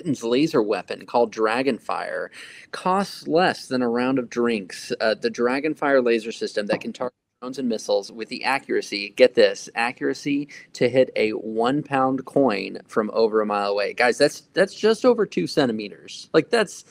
Britain's laser weapon called DragonFire costs less than a round of drinks. The DragonFire laser system that can target drones and missiles with the accuracy, get this, accuracy to hit a 1 pound coin from over a mile away. Guys, that's just over 2 centimeters. Like that's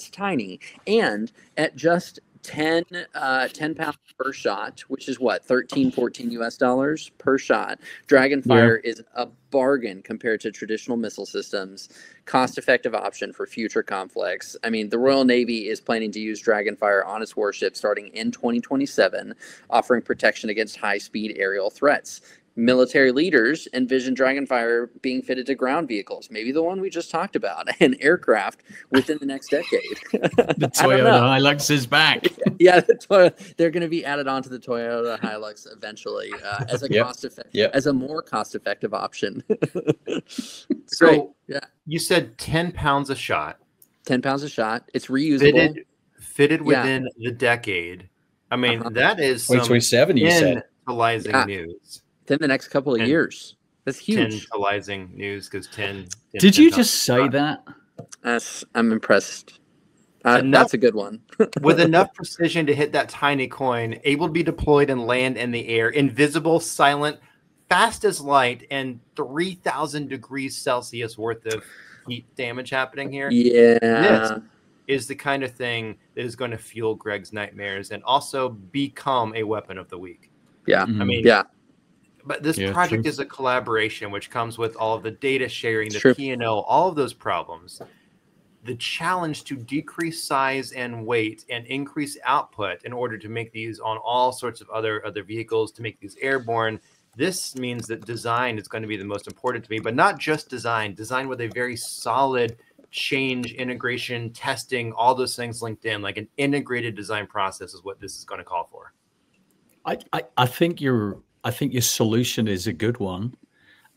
tiny. And at just 10 pounds per shot, which is what, 13 14 US dollars per shot, DragonFire is a bargain compared to traditional missile systems. Cost effective option for future conflicts. I mean, the Royal Navy is planning to use DragonFire on its warships starting in 2027, offering protection against high speed aerial threats. Military leaders envision DragonFire being fitted to ground vehicles, maybe the one we just talked about, and aircraft within the next decade. The Toyota Hilux is back. Yeah, they're going to be added onto the Toyota Hilux eventually as a as a more cost-effective option. So you said 10 pounds a shot. 10 pounds a shot. It's reusable. Fitted within the decade. I mean, that is 2027. You said tantalizing news. Within the next couple of years. That's huge. Tantalizing news because 10. Did you just say that? I'm impressed. That's a good one. With enough precision to hit that tiny coin, able to be deployed and land in the air, invisible, silent, fast as light, and 3,000 degrees Celsius worth of heat damage happening here. Yeah. This is the kind of thing that is going to fuel Greg's nightmares and also become a weapon of the week. Yeah. I mean, but this project is a collaboration, which comes with all of the data sharing, the P&O, all of those problems. The challenge to decrease size and weight and increase output in order to make these on all sorts of other vehicles, to make these airborne. This means that design is going to be the most important to me, but not just design with a very solid change, integration, testing, all those things linked in. Like an integrated design process is what this is going to call for. I think your solution is a good one.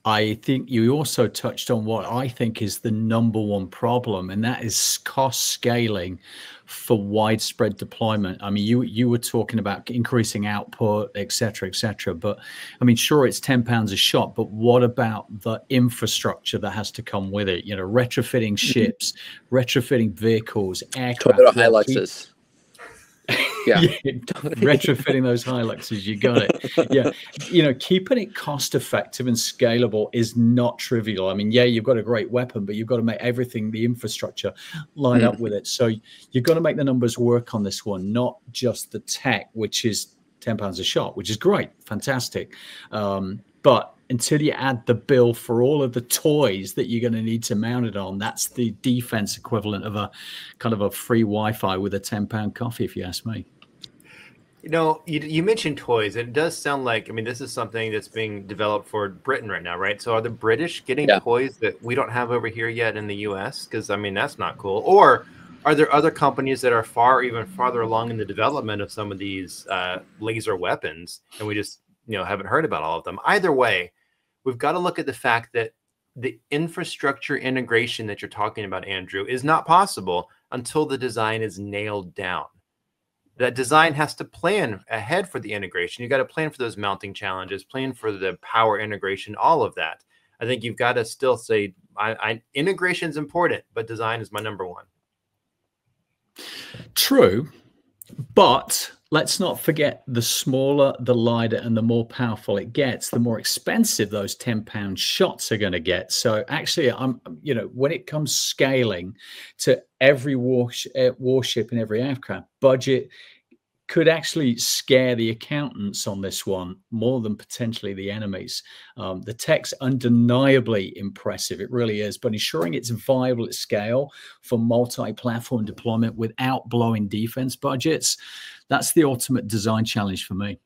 I think you also touched on what I think is the #1 problem, and that is cost scaling for widespread deployment. I mean, you were talking about increasing output, et cetera, but I mean, sure, it's 10 pounds a shot, but what about the infrastructure that has to come with it? You know, retrofitting ships, retrofitting vehicles, aircraft. Toyota Hiluxes. Retrofitting those Hiluxes, you got it. You know, keeping it cost effective and scalable is not trivial. I mean, you've got a great weapon, but you've got to make everything, the infrastructure, line up with it. So you've got to make the numbers work on this one, not just the tech, which is 10 pounds a shot, which is great, fantastic. But until you add the bill for all of the toys that you're going to need to mount it on, that's the defense equivalent of a kind of a free Wi-Fi with a 10-pound coffee, if you ask me. You know, you mentioned toys. It does sound like, I mean, this is something that's being developed for Britain right now, right? So are the British getting toys that we don't have over here yet in the US? Because, I mean, that's not cool. Or are there other companies that are even farther along in the development of some of these laser weapons, and we just, haven't heard about all of them? Either way, we've got to look at the fact that the infrastructure integration that you're talking about, Andrew, is not possible until the design is nailed down. That design has to plan ahead for the integration. You've got to plan for those mounting challenges, plan for the power integration, all of that. I think you've got to still say integration is important, but design is my #1. True, but let's not forget the smaller, the lighter, and the more powerful it gets, the more expensive those 10-pound shots are going to get. So actually, when it comes scaling to every warship and every aircraft, budget could actually scare the accountants on this one more than potentially the enemies. The tech's undeniably impressive. It really is. But ensuring it's viable at scale for multi-platform deployment without blowing defense budgets, that's the ultimate design challenge for me.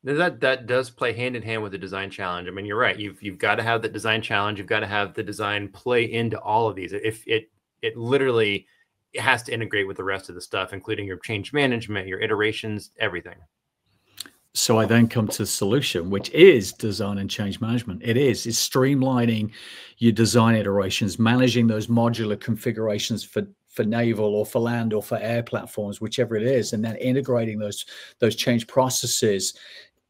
That does play hand in hand with the design challenge. I mean, you're right. You've got to have the design challenge. You've got to have the design play into all of these. If it literally has to integrate with the rest of the stuff, including your change management, your iterations, everything. So I then come to the solution, which is design and change management. It's streamlining your design iterations, managing those modular configurations for naval or for land or for air platforms, whichever it is, and then integrating those change processes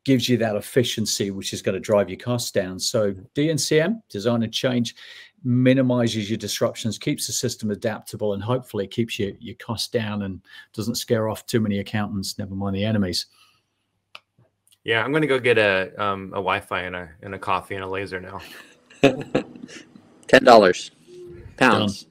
gives you that efficiency, which is going to drive your costs down. So DNCM, design and change, minimizes your disruptions, keeps the system adaptable, and hopefully keeps your costs down and doesn't scare off too many accountants, never mind the enemies. Yeah, I'm going to go get a Wi-Fi and a coffee and a laser now. $10 pounds.